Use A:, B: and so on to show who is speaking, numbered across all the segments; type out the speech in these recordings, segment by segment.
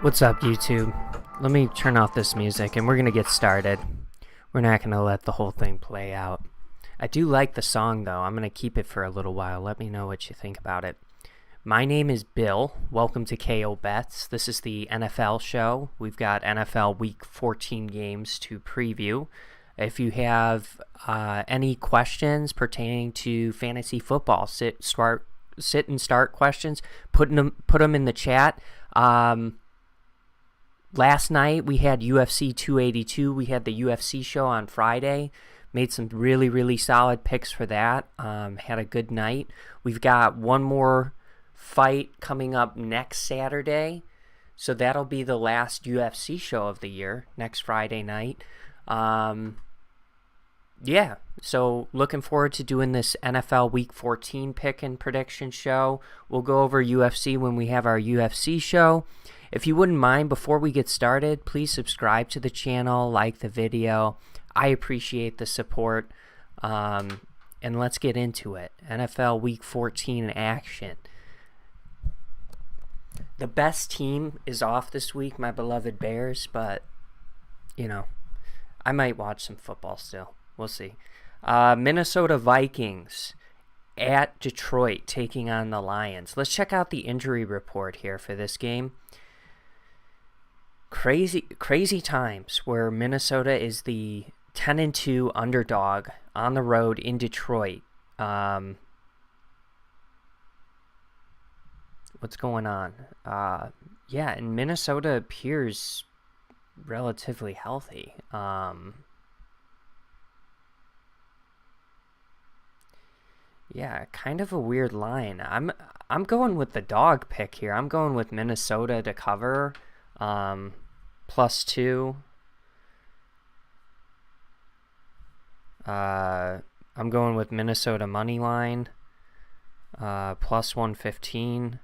A: What's up, YouTube? Let me turn off this music and we're going to get started. We're not going to let the whole thing play out. I do like the song, though. I'm going to keep it for a little while. Let me know what you think about it. My name is Bill. Welcome to KO Bets. This is the NFL show. We've got NFL Week 14 games to preview. If you have any questions pertaining to fantasy football, sit and start questions, put them in the chat. Last night we had UFC 282. We had the UFC show on Friday. Made some really, really solid picks for that. Had a good night. We've got one more fight coming up next Saturday. So that'll be the last UFC show of the year, next Friday night. Yeah, so looking forward to doing this NFL Week 14 pick and prediction show. We'll go over UFC when we have our UFC show. If you wouldn't mind, before we get started, please subscribe to the channel, like the video. I appreciate the support. And let's get into it. NFL Week 14 action. The best team is off this week, my beloved Bears, but, you know, I might watch some football still. We'll see. Minnesota Vikings at Detroit taking on the Lions. Let's check out the injury report here for this game. Crazy times where Minnesota is the 10-2 underdog on the road in Detroit. What's going on? Yeah, and Minnesota appears relatively healthy. Yeah, kind of a weird line. I'm going with the dog pick here. I'm going with Minnesota to cover. +2. I'm going with Minnesota money line. +115.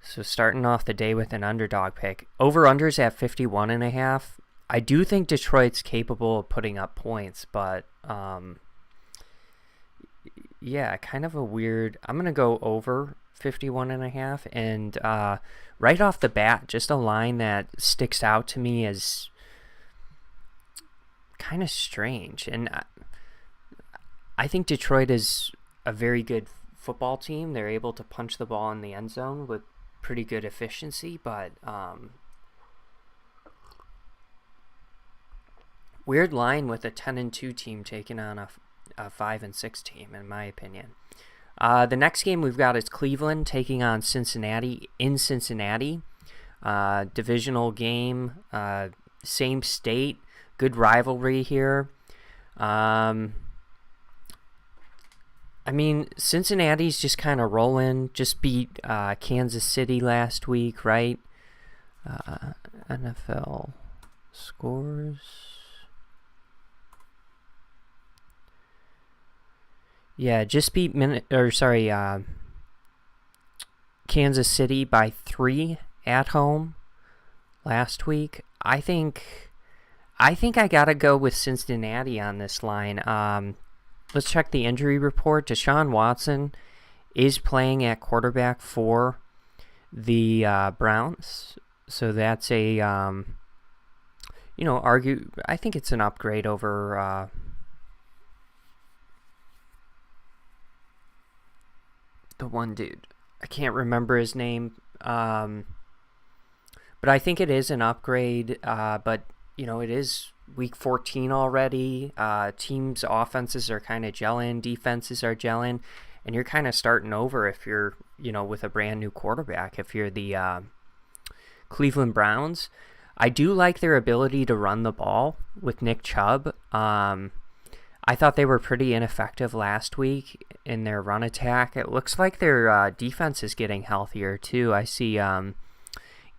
A: So starting off the day with an underdog pick. Over-unders at 51.5. I do think Detroit's capable of putting up points, but yeah, kind of a weird. I'm going to go over 51.5, and right off the bat, just a line that sticks out to me as kind of strange. And I think Detroit is a very good football team. They're able to punch the ball in the end zone with pretty good efficiency, but weird line with a 10-2 team taking on a 5-6 team, in my opinion. The next game we've got is Cleveland taking on Cincinnati in Cincinnati. Divisional game, same state, good rivalry here. I mean, Cincinnati's just kind of rolling, just beat Kansas City last week, right? NFL scores. Yeah, just beat Kansas City by 3 at home last week. I think I gotta go with Cincinnati on this line. Let's check the injury report. Deshaun Watson is playing at quarterback for the Browns, so that's a I think it's an upgrade over the one dude. I can't remember his name, but I think it is an upgrade. But it is week 14 already. Teams' offenses are kind of gelling, defenses are gelling, and you're kind of starting over if you're with a brand new quarterback. If you're the Cleveland Browns, I do like their ability to run the ball with Nick Chubb. I thought they were pretty ineffective last week in their run attack. It looks like their defense is getting healthier too. I see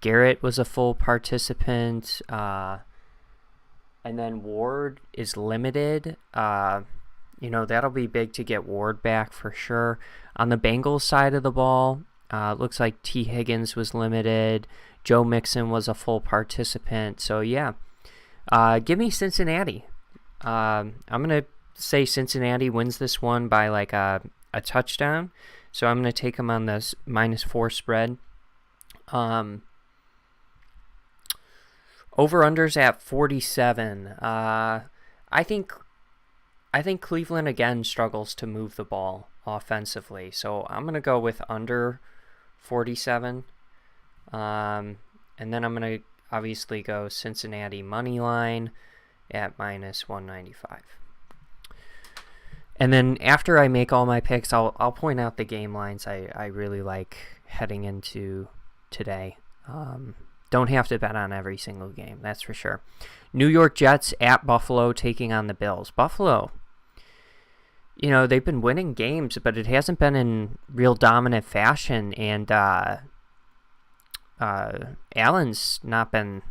A: Garrett was a full participant, and then Ward is limited. That'll be big to get Ward back for sure. On the Bengals side of the ball, it looks like T. Higgins was limited. Joe Mixon was a full participant. So yeah, give me Cincinnati. I'm going to say Cincinnati wins this one by like a touchdown. So I'm going to take them on this -4 spread. Over-unders at 47. I think Cleveland again struggles to move the ball offensively, so I'm going to go with under 47. And then I'm going to obviously go Cincinnati money line at minus 195. And then after I make all my picks, I'll point out the game lines I really like heading into today. Don't have to bet on every single game, that's for sure. New York Jets at Buffalo taking on the Bills. Buffalo, they've been winning games, but it hasn't been in real dominant fashion, and Allen's not been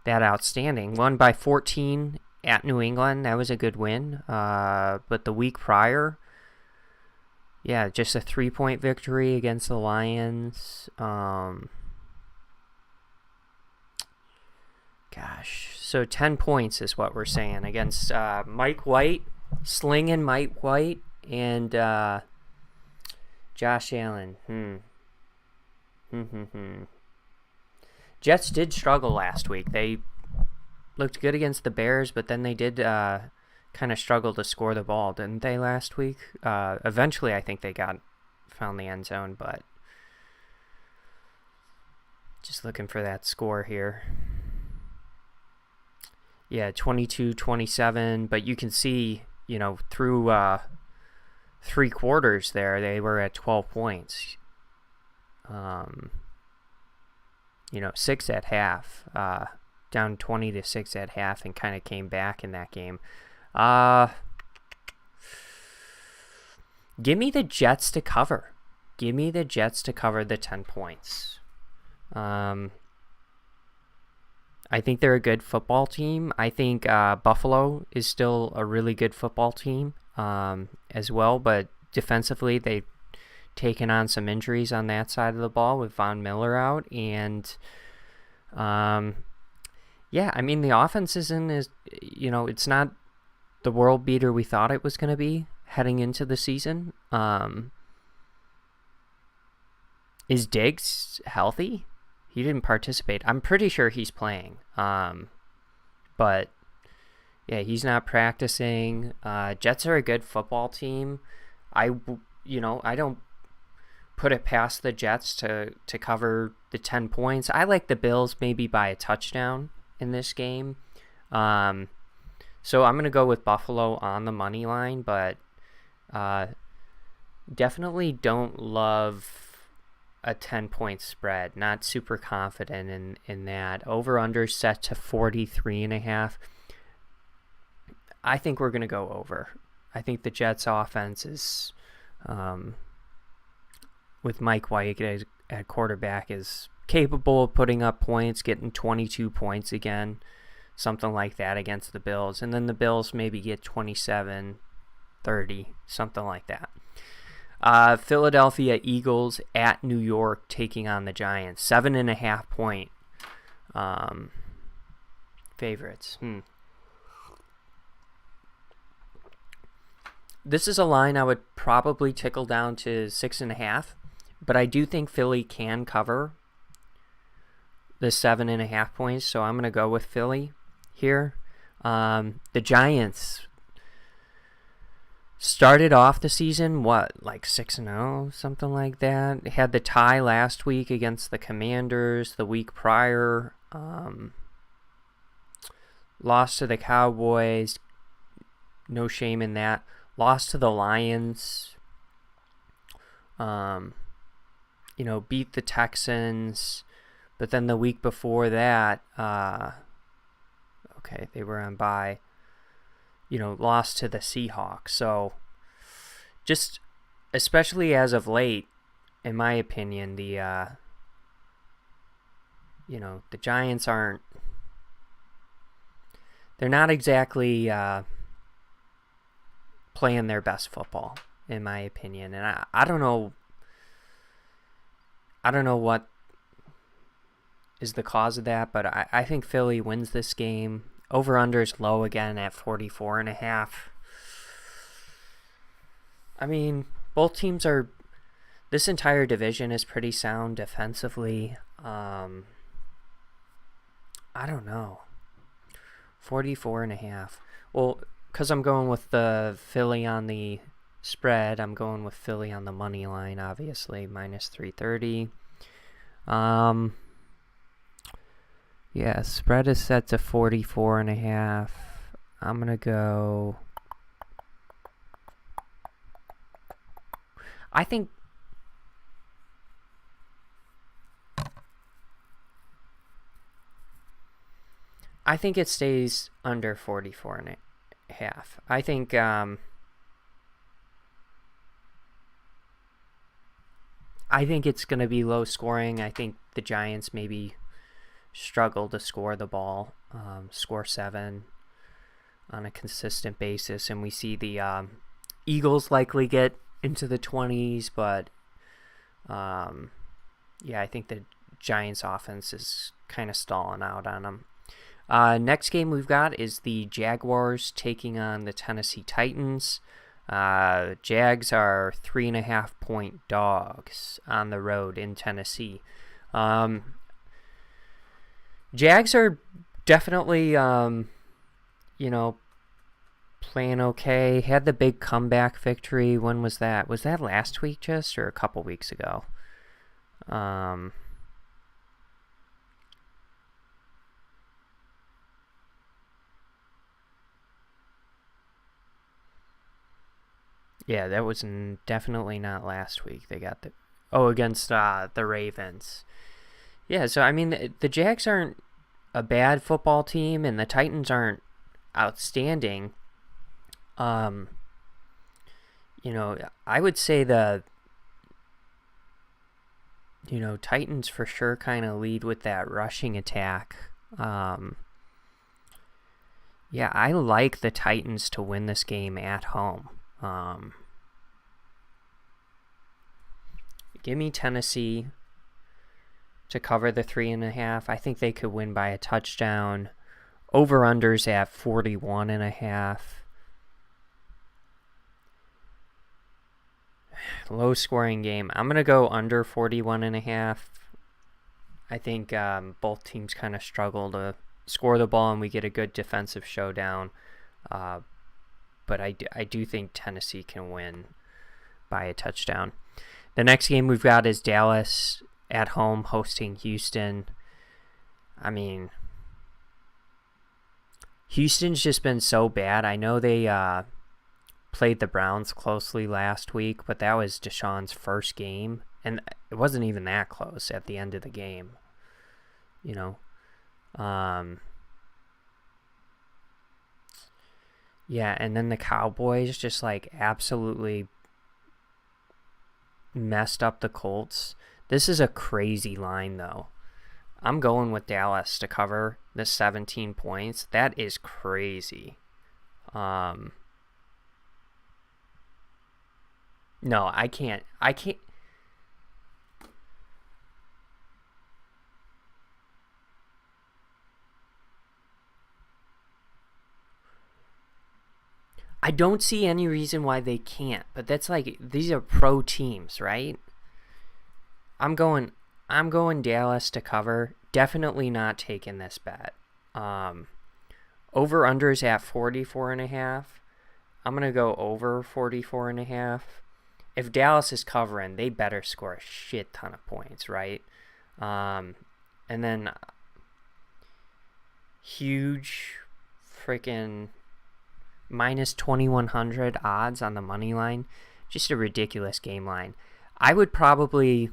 A: that outstanding. Won by 14 at New England. That was a good win. But the week prior, just a 3-point victory against the Lions. So 10 points is what we're saying against Mike White, slinging Mike White, and Josh Allen. Jets did struggle last week. They looked good against the Bears, but then they did kind of struggle to score the ball, didn't they, last week? Eventually, I think they found the end zone, but just looking for that score here. 22-27, but you can see, through 3 quarters there, they were at 12 points. 6 at half, down 20-6 at half, and kind of came back in that game. Give me the Jets to cover. Give me the Jets to cover the 10 points. I think they're a good football team. I think Buffalo is still a really good football team as well, but defensively they've taken on some injuries on that side of the ball with Von Miller out, and the offense it's not the world beater we thought it was going to be heading into the season. Is Diggs healthy? He didn't participate. I'm pretty sure he's playing. But he's not practicing. Jets are a good football team. I don't put it past the Jets to cover the 10 points. I like the Bills maybe by a touchdown in this game. So I'm going to go with Buffalo on the money line, but definitely don't love a 10-point spread. Not super confident in that. Over-under set to 43.5. I think we're going to go over. I think the Jets offense is, with Mike White at quarterback, is capable of putting up points, getting 22 points again, something like that against the Bills. And then the Bills maybe get 27, 30, something like that. Philadelphia Eagles at New York taking on the Giants. 7.5 point favorites. This is a line I would probably tickle down to 6.5, but I do think Philly can cover the 7.5 points, so I'm going to go with Philly here. The Giants started off the season, 6-0, something like that. Had the tie last week against the Commanders, the week prior. Lost to the Cowboys. No shame in that. Lost to the Lions. Beat the Texans. But then the week before that, they were on bye. Lost to the Seahawks. So, just especially as of late, in my opinion, the Giants aren't. They're not exactly playing their best football, in my opinion, and I don't know. I don't know what is the cause of that, but I think Philly wins this game. Over-under is low again at 44.5. I mean, both teams are... This entire division is pretty sound defensively. I don't know. 44.5. Well, because I'm going with the Philly on the spread, I'm going with Philly on the money line, obviously, minus 330. Yeah, spread is set to 44.5. I'm going to go... I think it stays under 44.5. I think it's going to be low scoring. I think the Giants maybe struggle to score the ball, score 7 on a consistent basis, and we see the Eagles likely get into the 20s, but yeah, I think the Giants offense is kind of stalling out on them. Next game we've got is the Jaguars taking on the Tennessee Titans. Jags are 3.5 point dogs on the road in Tennessee. Jags are definitely, playing okay. Had the big comeback victory. When was that? Was that last week just, or a couple weeks ago? Yeah, that was definitely not last week. They got against the Ravens. Yeah, so I mean, the Jags aren't a bad football team, and the Titans aren't outstanding. I would say the Titans for sure kind of lead with that rushing attack. Yeah, I like the Titans to win this game at home. Give me Tennessee to cover the 3.5. I think they could win by a touchdown. Over-unders at 41.5. Low scoring game. I'm going to go under 41.5. I think both teams kind of struggle to score the ball and we get a good defensive showdown. But I do think Tennessee can win by a touchdown. The next game we've got is Dallas at home hosting Houston. I mean, Houston's just been so bad. I know they played the Browns closely last week, but that was Deshaun's first game, and it wasn't even that close at the end of the game. Yeah, and then the Cowboys just absolutely messed up the Colts. This is a crazy line, though. I'm going with Dallas to cover the 17 points. That is crazy. No, I can't. I don't see any reason why they can't, but that's these are pro teams, right? I'm going Dallas to cover. Definitely not taking this bet. Over unders at 44.5. I'm gonna go over 44.5. If Dallas is covering, they better score a shit ton of points, right? And then huge freaking minus 2,100 odds on the money line. Just a ridiculous game line. I would probably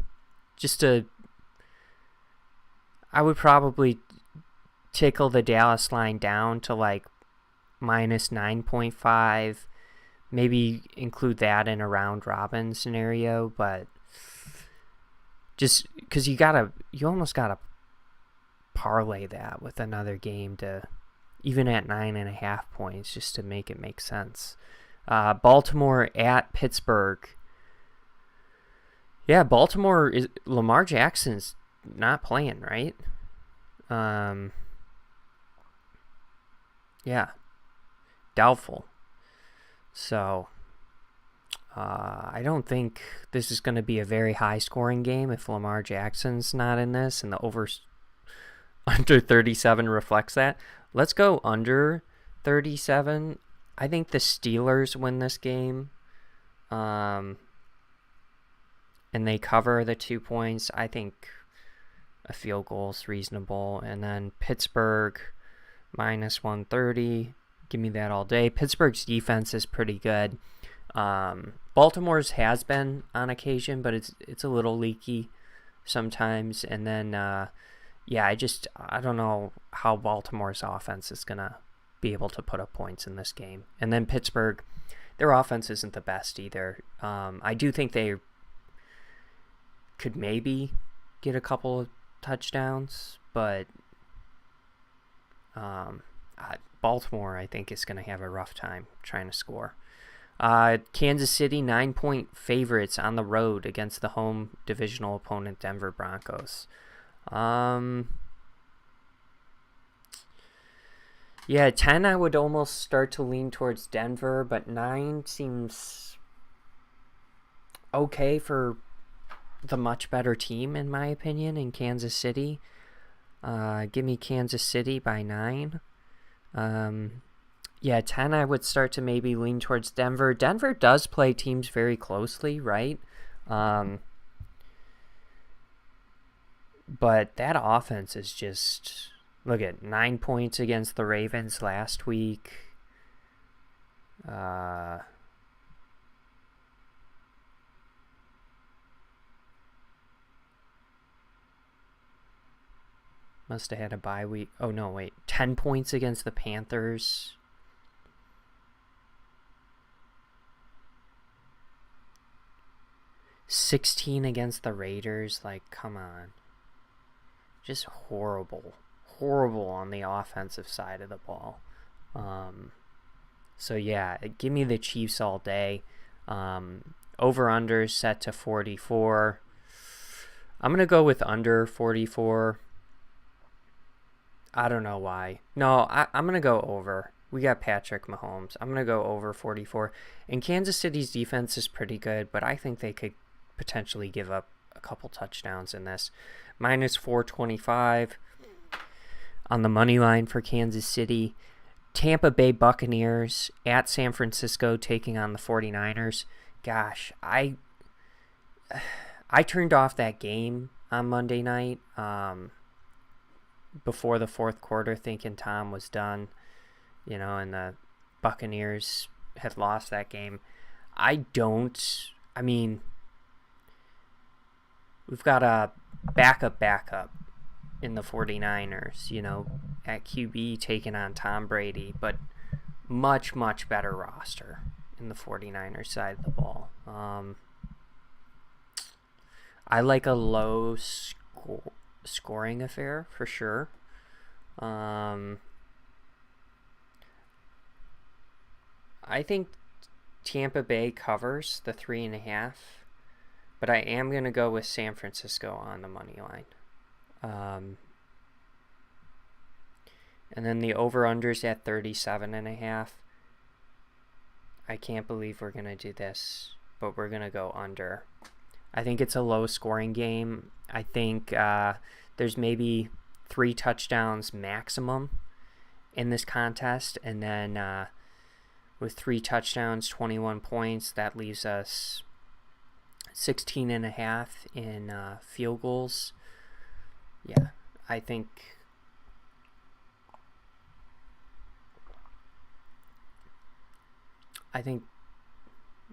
A: tickle the Dallas line down to minus 9.5. Maybe include that in a round robin scenario, but just because you almost gotta parlay that with another game to even at 9.5 points just to make it make sense. Baltimore at Pittsburgh. Yeah, Baltimore is Lamar Jackson's not playing, right? Yeah, doubtful. So I don't think this is going to be a very high scoring game if Lamar Jackson's not in this, and the under 37 reflects that. Let's go under 37. I think the Steelers win this game. And they cover the 2 points. I think a field goal is reasonable. And then Pittsburgh minus 130. Give me that all day. Pittsburgh's defense is pretty good. Baltimore's has been on occasion, but it's a little leaky sometimes. And then, I don't know how Baltimore's offense is going to be able to put up points in this game. And then Pittsburgh, their offense isn't the best either. I do think they could maybe get a couple of touchdowns, but Baltimore, I think, is going to have a rough time trying to score. Kansas City, 9-point favorites on the road against the home divisional opponent, Denver Broncos. 10, I would almost start to lean towards Denver, but 9 seems okay for the much better team, in my opinion, in Kansas City. Give me Kansas City by 9. 10, I would start to maybe lean towards Denver. Denver does play teams very closely, right? But that offense is just... Look at 9 points against the Ravens last week. Must have had a bye week. Oh, no, wait. 10 points against the Panthers. $16 against the Raiders. Like, come on. Just horrible on the offensive side of the ball. Give me the Chiefs all day. Over-under set to 44. I'm going to go with under 44. I don't know why. No, I'm going to go over. We got Patrick Mahomes. I'm going to go over 44. And Kansas City's defense is pretty good, but I think they could potentially give up a couple touchdowns in this. Minus 425 on the money line for Kansas City. Tampa Bay Buccaneers at San Francisco taking on the 49ers. Gosh, I turned off that game on Monday night before the fourth quarter thinking Tom was done, and the Buccaneers had lost that game. We've got a backup in the 49ers, at QB taking on Tom Brady, but much, much better roster in the 49ers side of the ball. I like a low scoring affair for sure. I think Tampa Bay covers the 3.5, but I am going to go with San Francisco on the money line. And then the over-unders at 37.5. I can't believe we're going to do this, but we're going to go under. I think it's a low-scoring game. I think there's maybe 3 touchdowns maximum in this contest, and then with 3 touchdowns, 21 points, that leaves us 16.5 in field goals. Yeah, I think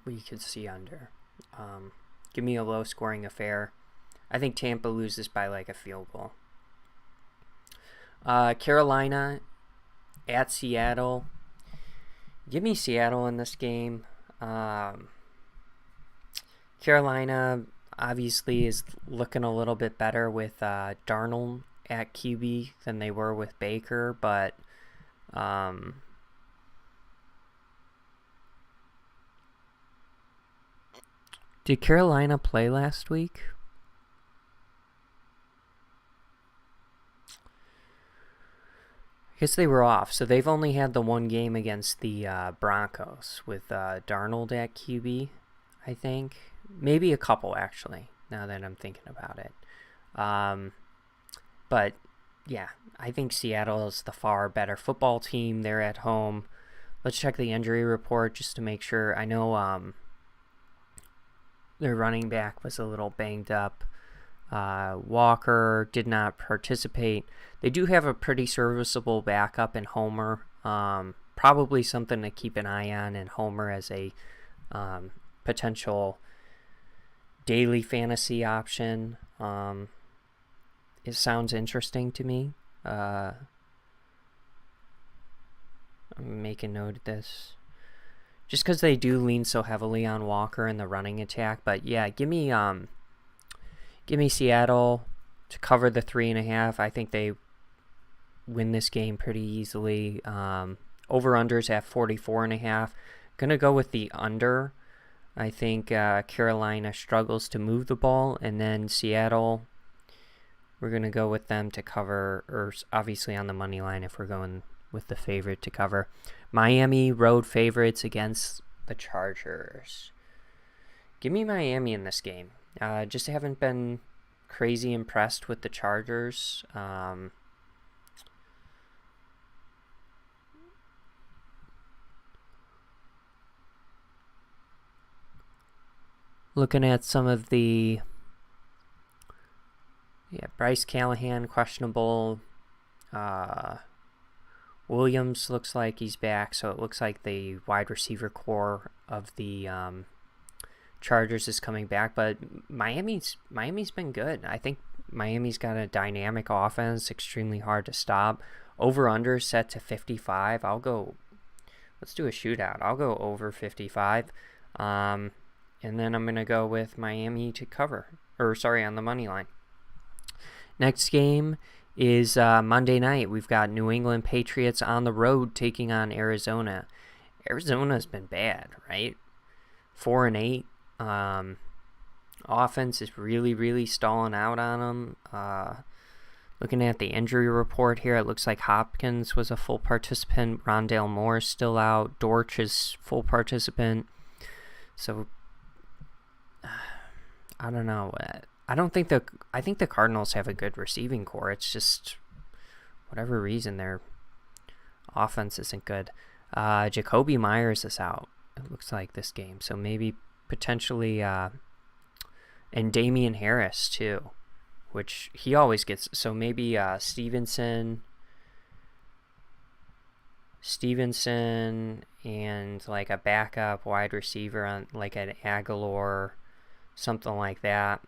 A: we could see under. Give me a low-scoring affair. I think Tampa loses by like a field goal. Carolina at Seattle. Give me Seattle in this game. Carolina obviously is looking a little bit better with Darnold at QB than they were with Baker, but did Carolina play last week? I guess they were off, so they've only had the one game against the Broncos with Darnold at QB, I think. Maybe a couple, actually, now that I'm thinking about it. But yeah, I think Seattle is the far better football team. They're at home. Let's check the injury report just to make sure. I know their running back was a little banged up. Walker did not participate. They do have a pretty serviceable backup in Homer. Probably something to keep an eye on in Homer as a potential daily fantasy option. It sounds interesting to me. I'm making note of this. Just because they do lean so heavily on Walker in the running attack. But yeah, give me Seattle to cover the 3.5. I think they win this game pretty easily. Over-unders at 44.5. Gonna go with the under. I think Carolina struggles to move the ball, and then Seattle, we're gonna go with them to cover, or obviously on the money line if we're going with the favorite to cover. Miami road favorites against the Chargers. Give me Miami in this game. Just haven't been crazy impressed with the Chargers. Looking at some of the... Yeah, Bryce Callahan, questionable. Williams looks like he's back, so it looks like the wide receiver core of the Chargers is coming back, but Miami's been good. I think Miami's got a dynamic offense, extremely hard to stop. Over-under set to 55. Let's do a shootout. I'll go over 55. And then I'm going to go with Miami to cover. On the money line. Next game is Monday night. We've got New England Patriots on the road taking on Arizona. Arizona's been bad, right? 4-8. Offense is really, really stalling out on them. Looking at the injury report here, it looks like Hopkins was a full participant. Rondale Moore is still out. Dortch is full participant. So, I don't know. I think the Cardinals have a good receiving core. It's just, whatever reason, their offense isn't good. Jacoby Myers is out, it looks like, this game. So maybe potentially, and Damian Harris too, which he always gets. So maybe Stevenson and like a backup wide receiver on like an Aguilar, something like that.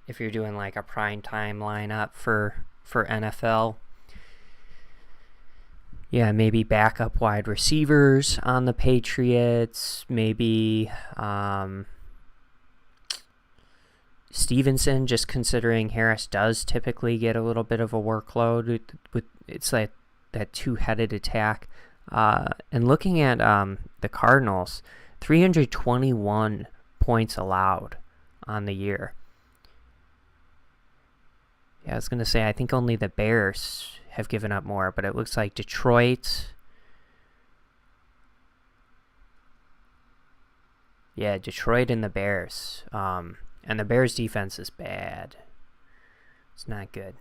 A: If you're doing like a prime time lineup for NFL. Yeah, maybe backup wide receivers on the Patriots. Maybe Stevenson, just considering Harris does typically get a little bit of a workload. It's like that two-headed attack. And looking at the Cardinals, 321 points allowed on the year. Yeah, I was going to say, I think only the Bears have given up more, but it looks like Detroit. Yeah, Detroit and the Bears. And the Bears defense is bad. It's not good.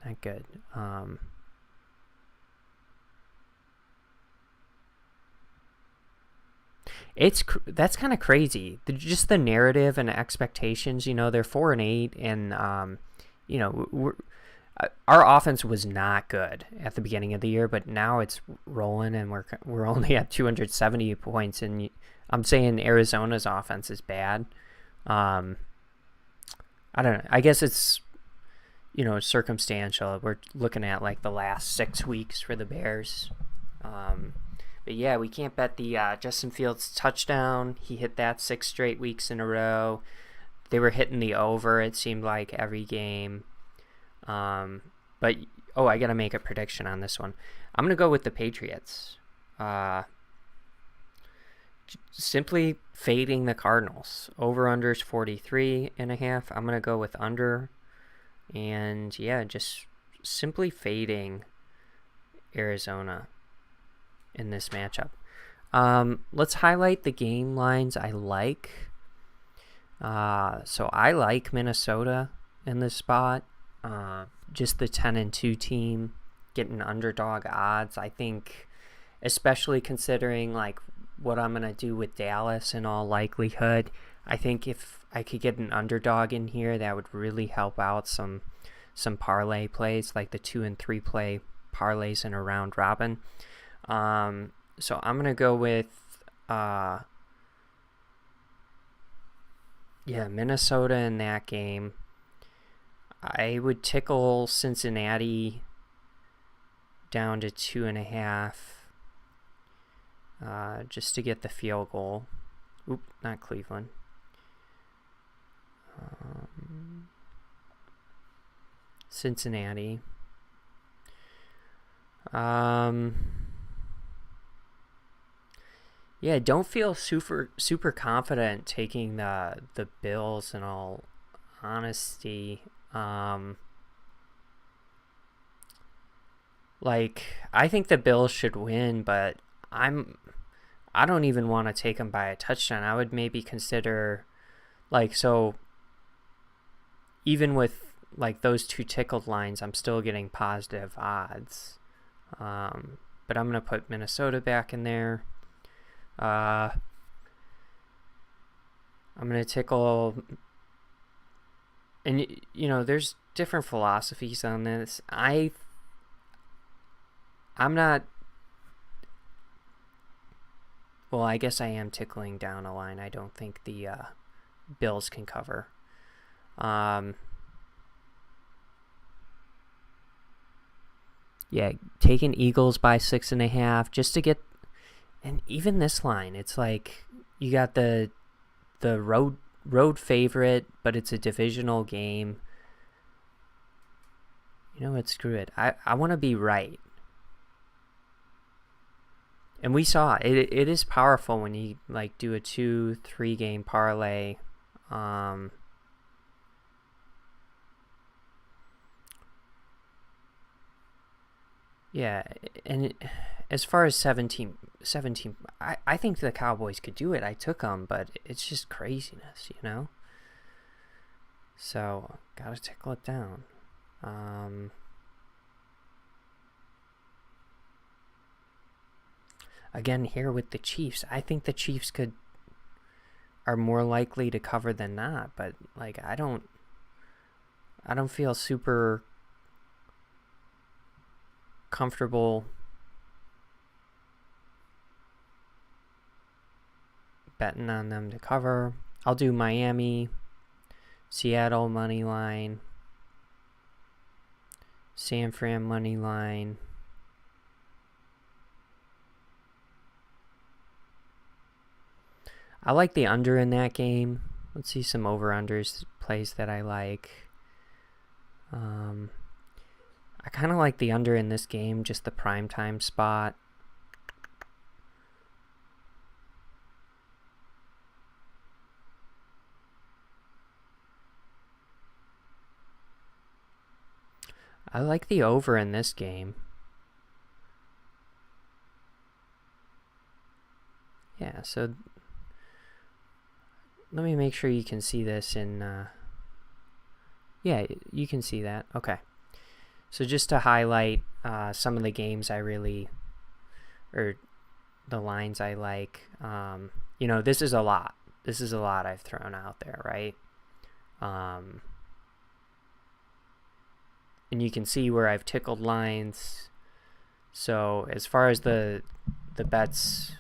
A: Not good. That's kind of crazy. Just the narrative and expectations. You know, they're 4-8, and you know, our offense was not good at the beginning of the year, but now it's rolling, and we're only at 270 points. And I'm saying Arizona's offense is bad. I don't know. I guess it's, you know, circumstantial. We're looking at like the last 6 weeks for the Bears. But yeah, we can't bet the Justin Fields touchdown. He hit that 6 straight weeks in a row. They were hitting the over, it seemed like, every game. But, I got to make a prediction on this one. I'm going to go with the Patriots. Simply fading the Cardinals. Over-unders 43.5. I'm going to go with under. And, yeah, just simply fading Arizona in this matchup. Let's highlight the game lines I like. So I like Minnesota in this spot. Just the 10-2 team getting underdog odds. I think, especially considering like what I'm gonna do with Dallas in all likelihood, I think if I could get an underdog in here, that would really help out some parlay plays, like the 2 and 3 play parlays in a round robin. So I'm gonna go with Minnesota in that game. I would tickle Cincinnati down to 2.5, just to get the field goal. Oop, not Cleveland. Cincinnati. Yeah, don't feel super confident taking the Bills in all honesty. Like, I think the Bills should win, but I don't even want to take them by a touchdown. I would maybe consider, like, so even with like those two tickled lines, I'm still getting positive odds. But I'm gonna put Minnesota back in there. I'm gonna tickle, and you know, there's different philosophies on this. I'm not. Well, I guess I am tickling down a line. I don't think the Bills can cover. Yeah, taking Eagles by 6.5 just to get, and even this line, it's like you got the road favorite, but it's a divisional game. You know what? Screw it. I want to be right. And we saw it is powerful when you like do a 2-3 game parlay. Yeah, and as far as 17, I think the Cowboys could do it. I took them, but it's just craziness, you know? So, gotta tickle it down. Again, here with the Chiefs, I think the Chiefs are more likely to cover than not, but like I don't feel super comfortable betting on them to cover. I'll do Miami, Seattle money line, San Fran money line. I like the under in that game. Let's see some over-unders plays that I like. I kind of like the under in this game, just the primetime spot. I like the over in this game. Yeah, so let me make sure you can see this in... yeah, you can see that. Okay. So just to highlight some of the games I really... or the lines I like. You know, this is a lot. This is a lot I've thrown out there, right? And you can see where I've tickled lines. So as far as the bets...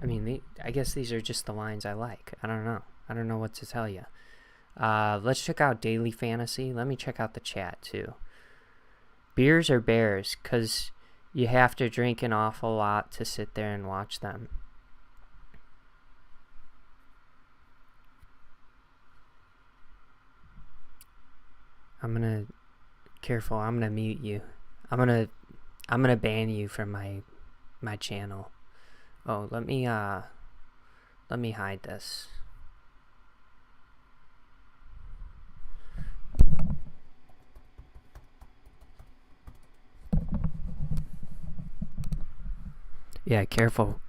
A: I mean, I guess these are just the lines I like. I don't know. I don't know what to tell you. Let's check out Daily Fantasy. Let me check out the chat, too. Beers or Bears? Because you have to drink an awful lot to sit there and watch them. I'm going to... Careful, I'm going to mute you. I'm going to ban you from my channel. Oh, let me hide this. Yeah, careful,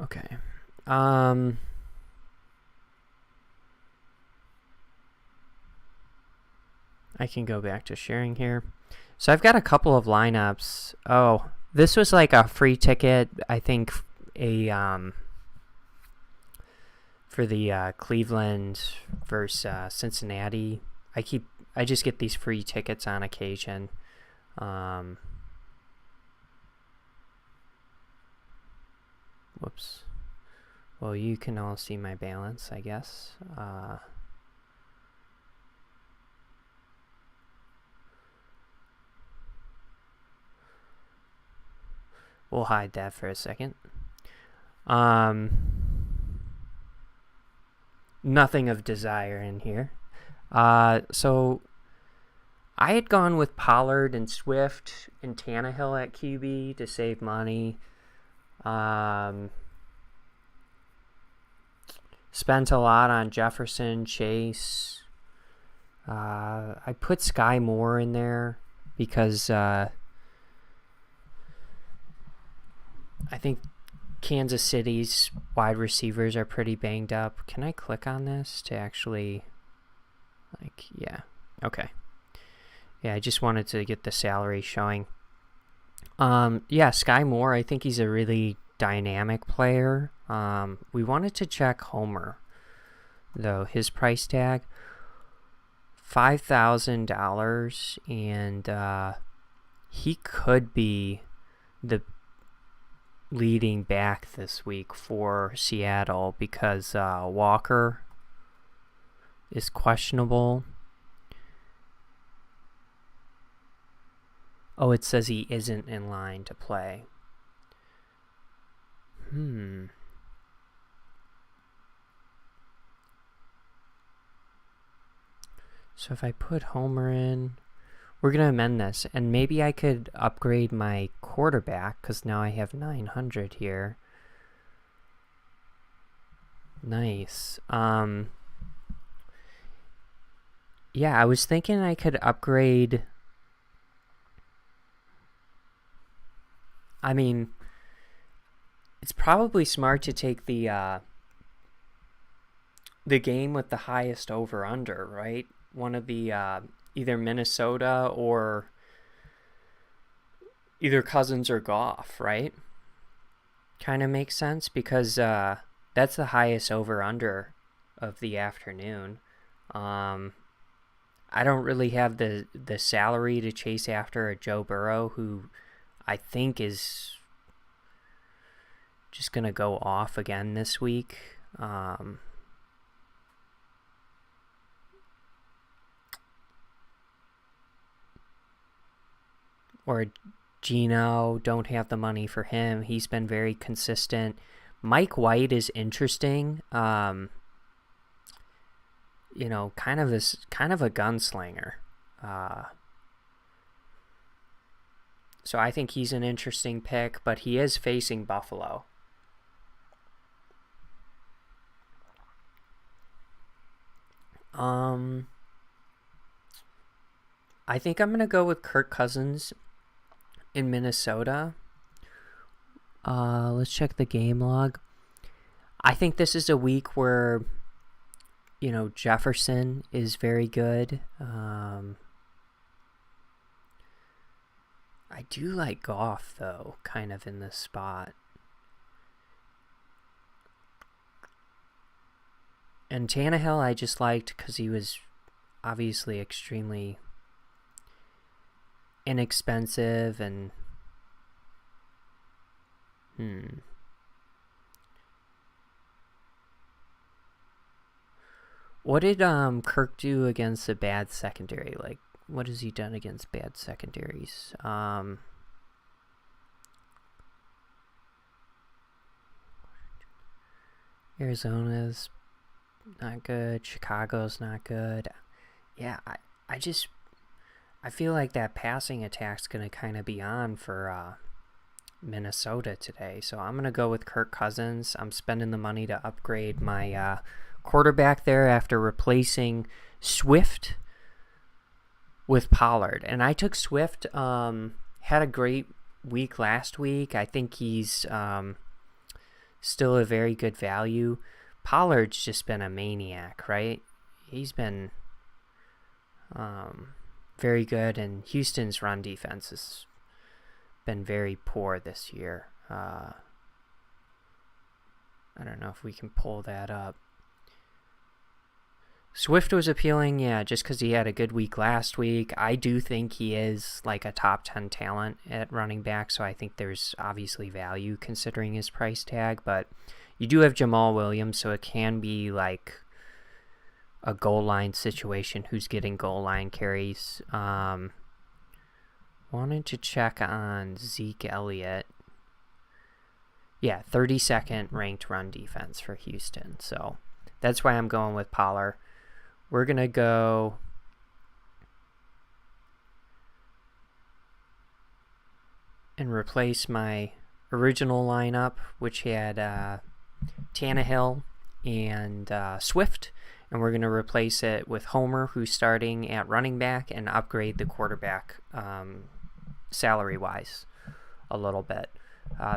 A: Okay. I can go back to sharing here. So I've got a couple of lineups. Oh, this was like a free ticket, I think, for the Cleveland versus Cincinnati. I just get these free tickets on occasion. Whoops. Well, you can all see my balance, I guess. We'll hide that for a second. Nothing of desire in here. So I had gone with Pollard and Swift and Tannehill at QB to save money. Spent a lot on Jefferson, Chase. I put Sky Moore in there because I think Kansas City's wide receivers are pretty banged up. Can I click on this to actually, yeah, okay. Yeah, I just wanted to get the salary showing. Yeah, Sky Moore, I think he's a really dynamic player. We wanted to check Homer, though. His price tag, $5,000, and he could be the leading back this week for Seattle because Walker is questionable. Oh, it says he isn't in line to play. So if I put Homer in, we're going to amend this, and maybe I could upgrade my quarterback because now I have 900 here. Nice. Yeah, I was thinking I could upgrade. I mean, it's probably smart to take the game with the highest over-under, right? One of the either Minnesota or either Cousins or Goff, right? Kind of makes sense because that's the highest over-under of the afternoon. I don't really have the salary to chase after a Joe Burrow, who I think is just going to go off again this week. Or Gino, don't have the money for him. He's been very consistent. Mike White is interesting. Kind of a gunslinger. So I think he's an interesting pick, but he is facing Buffalo. I think I'm going to go with Kirk Cousins in Minnesota. Let's check the game log. I think this is a week where, Jefferson is very good. I do like Goff, though, kind of in this spot. And Tannehill I just liked because he was obviously extremely inexpensive and What did Kirk do against a bad secondary? Like, what has he done against bad secondaries? Arizona's not good. Chicago's not good. Yeah, I feel like that passing attack's going to kind of be on for Minnesota today. So I'm going to go with Kirk Cousins. I'm spending the money to upgrade my quarterback there after replacing Swift with Pollard. And I took Swift, had a great week last week. I think he's still a very good value. Pollard's just been a maniac, right? He's been very good, and Houston's run defense has been very poor this year. I don't know if we can pull that up. Swift was appealing, yeah, just because he had a good week last week. I do think he is like a top 10 talent at running back, so I think there's obviously value considering his price tag, but you do have Jamal Williams, so it can be like a goal line situation, who's getting goal line carries. Wanted to check on Zeke Elliott. Yeah, 32nd ranked run defense for Houston, so that's why I'm going with Pollard. We're going to go and replace my original lineup, which had Tannehill and Swift, and we're going to replace it with Homer, who's starting at running back, and upgrade the quarterback salary-wise a little bit.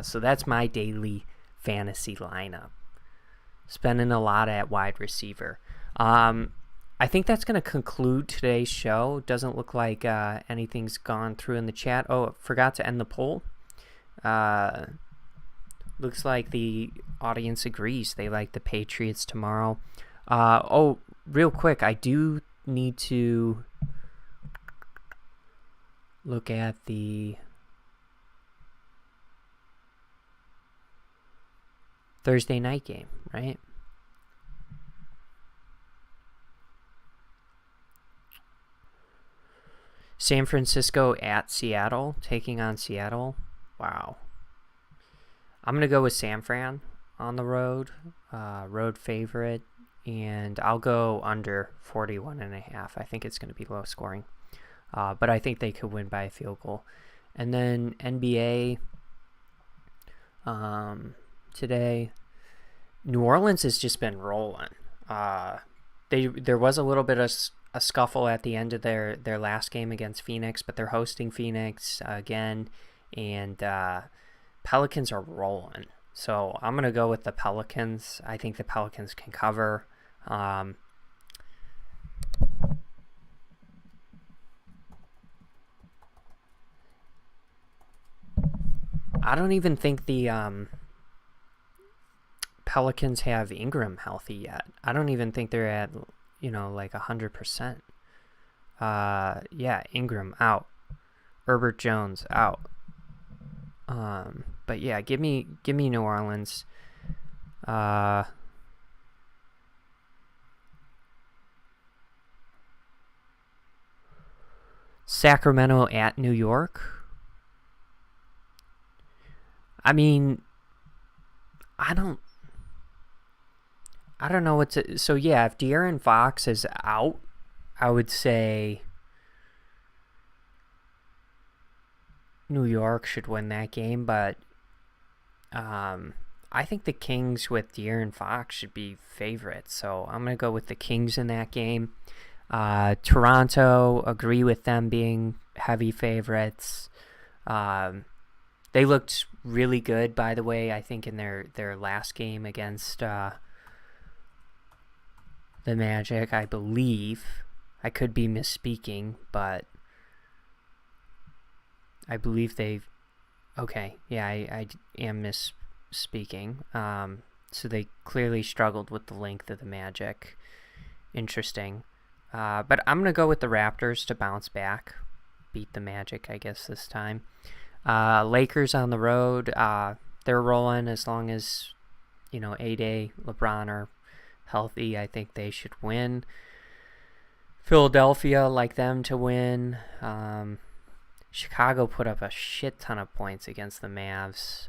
A: So that's my daily fantasy lineup. Spending a lot at wide receiver. I think that's going to conclude today's show. Doesn't look like anything's gone through in the chat. Oh, forgot to end the poll. Looks like the audience agrees. They like the Patriots tomorrow. Oh, real quick, I do need to look at the Thursday night game, right? San Francisco at Seattle, taking on Seattle. Wow. I'm going to go with San Fran on the road, road favorite, and I'll go under 41.5. I think it's going to be low scoring, but I think they could win by a field goal. And then NBA today, New Orleans has just been rolling. There was a little bit of a scuffle at the end of their last game against Phoenix, but they're hosting Phoenix again, and Pelicans are rolling. So I'm going to go with the Pelicans. I think the Pelicans can cover. I don't even think the Pelicans have Ingram healthy yet. I don't even think they're at, like 100%. Yeah, Ingram out. Herbert Jones out. But yeah, give me New Orleans. Sacramento at New York. I mean, I don't know what to... So yeah, if De'Aaron Fox is out, I would say New York should win that game, but I think the Kings with De'Aaron Fox should be favorites, so I'm going to go with the Kings in that game. Toronto, agree with them being heavy favorites. They looked really good, by the way, I think in their last game against the Magic, I believe. I could be misspeaking, but I believe they've... Okay, yeah, I am misspeaking. So they clearly struggled with the length of the Magic. Interesting. But I'm going to go with the Raptors to bounce back. Beat the Magic, I guess, this time. Lakers on the road. They're rolling as long as, A-Day, LeBron are healthy. I think they should win. Philadelphia, like them to win. Chicago put up a shit ton of points against the Mavs.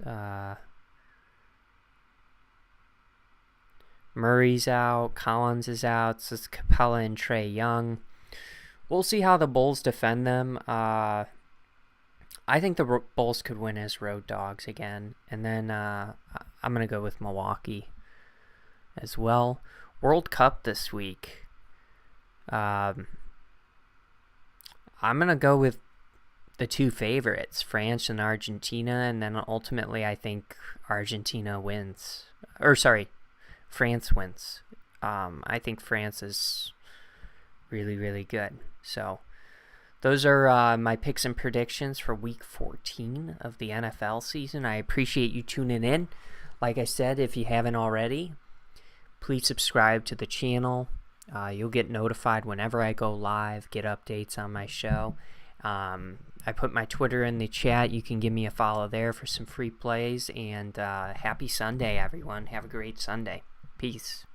A: Murray's out. Collins is out. So it's Capella and Trae Young. We'll see how the Bulls defend them. I think the Bulls could win as road dogs again. And then I'm going to go with Milwaukee as well. World Cup this week. I'm going to go with the two favorites, France and Argentina, and then ultimately I think Argentina wins. Or sorry, France wins. I think France is really, really good. So those are my picks and predictions for Week 14 of the NFL season. I appreciate you tuning in. Like I said, if you haven't already, please subscribe to the channel. You'll get notified whenever I go live, get updates on my show. I put my Twitter in the chat. You can give me a follow there for some free plays. And happy Sunday, everyone. Have a great Sunday. Peace.